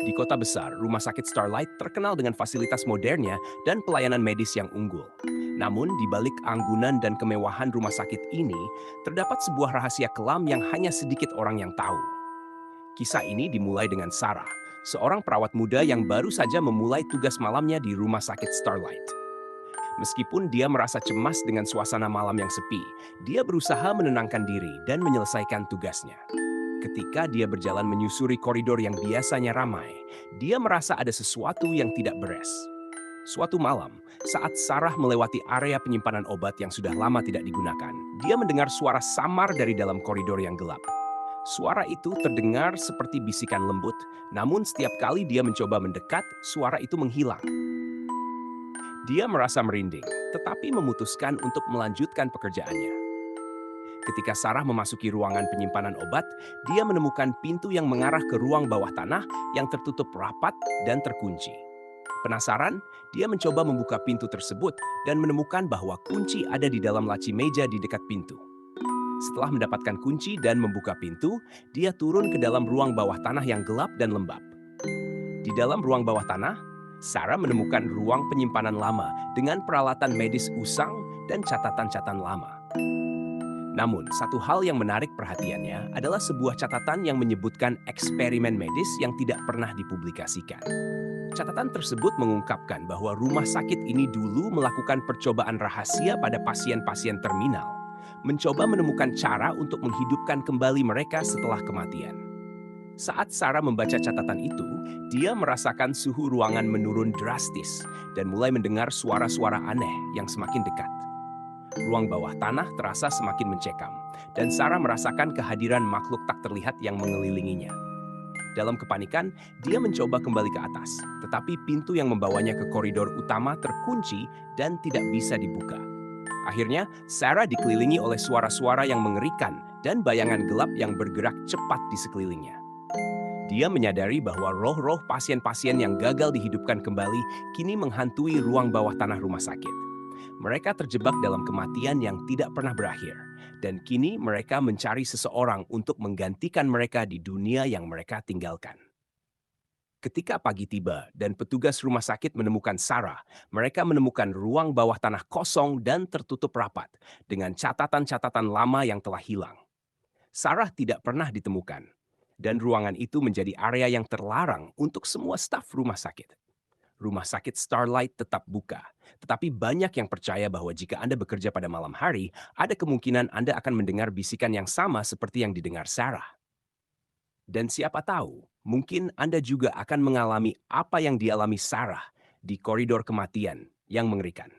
Di kota besar, Rumah Sakit Starlight terkenal dengan fasilitas modernnya dan pelayanan medis yang unggul. Namun, di balik anggunan dan kemewahan rumah sakit ini, terdapat sebuah rahasia kelam yang hanya sedikit orang yang tahu. Kisah ini dimulai dengan Sarah, seorang perawat muda yang baru saja memulai tugas malamnya di Rumah Sakit Starlight. Meskipun dia merasa cemas dengan suasana malam yang sepi, dia berusaha menenangkan diri dan menyelesaikan tugasnya. Ketika dia berjalan menyusuri koridor yang biasanya ramai, dia merasa ada sesuatu yang tidak beres. Suatu malam, saat Sarah melewati area penyimpanan obat yang sudah lama tidak digunakan, dia mendengar suara samar dari dalam koridor yang gelap. Suara itu terdengar seperti bisikan lembut, namun setiap kali dia mencoba mendekat, suara itu menghilang. Dia merasa merinding, tetapi memutuskan untuk melanjutkan pekerjaannya. Ketika Sarah memasuki ruangan penyimpanan obat, dia menemukan pintu yang mengarah ke ruang bawah tanah yang tertutup rapat dan terkunci. Penasaran, dia mencoba membuka pintu tersebut dan menemukan bahwa kunci ada di dalam laci meja di dekat pintu. Setelah mendapatkan kunci dan membuka pintu, dia turun ke dalam ruang bawah tanah yang gelap dan lembab. Di dalam ruang bawah tanah, Sarah menemukan ruang penyimpanan lama dengan peralatan medis usang dan catatan-catatan lama. Namun, satu hal yang menarik perhatiannya adalah sebuah catatan yang menyebutkan eksperimen medis yang tidak pernah dipublikasikan. Catatan tersebut mengungkapkan bahwa rumah sakit ini dulu melakukan percobaan rahasia pada pasien-pasien terminal, mencoba menemukan cara untuk menghidupkan kembali mereka setelah kematian. Saat Sarah membaca catatan itu, dia merasakan suhu ruangan menurun drastis dan mulai mendengar suara-suara aneh yang semakin dekat. Ruang bawah tanah terasa semakin mencekam, dan Sarah merasakan kehadiran makhluk tak terlihat yang mengelilinginya. Dalam kepanikan, dia mencoba kembali ke atas, tetapi pintu yang membawanya ke koridor utama terkunci dan tidak bisa dibuka. Akhirnya, Sarah dikelilingi oleh suara-suara yang mengerikan dan bayangan gelap yang bergerak cepat di sekelilingnya. Dia menyadari bahwa roh-roh pasien-pasien yang gagal dihidupkan kembali kini menghantui ruang bawah tanah rumah sakit. Mereka terjebak dalam kematian yang tidak pernah berakhir, dan kini mereka mencari seseorang untuk menggantikan mereka di dunia yang mereka tinggalkan. Ketika pagi tiba dan petugas rumah sakit menemukan Sarah, mereka menemukan ruang bawah tanah kosong dan tertutup rapat dengan catatan-catatan lama yang telah hilang. Sarah tidak pernah ditemukan, dan ruangan itu menjadi area yang terlarang untuk semua staf rumah sakit. Rumah sakit Starlight tetap buka, tetapi banyak yang percaya bahwa jika Anda bekerja pada malam hari, ada kemungkinan Anda akan mendengar bisikan yang sama seperti yang didengar Sarah. Dan siapa tahu, mungkin Anda juga akan mengalami apa yang dialami Sarah di koridor kematian yang mengerikan.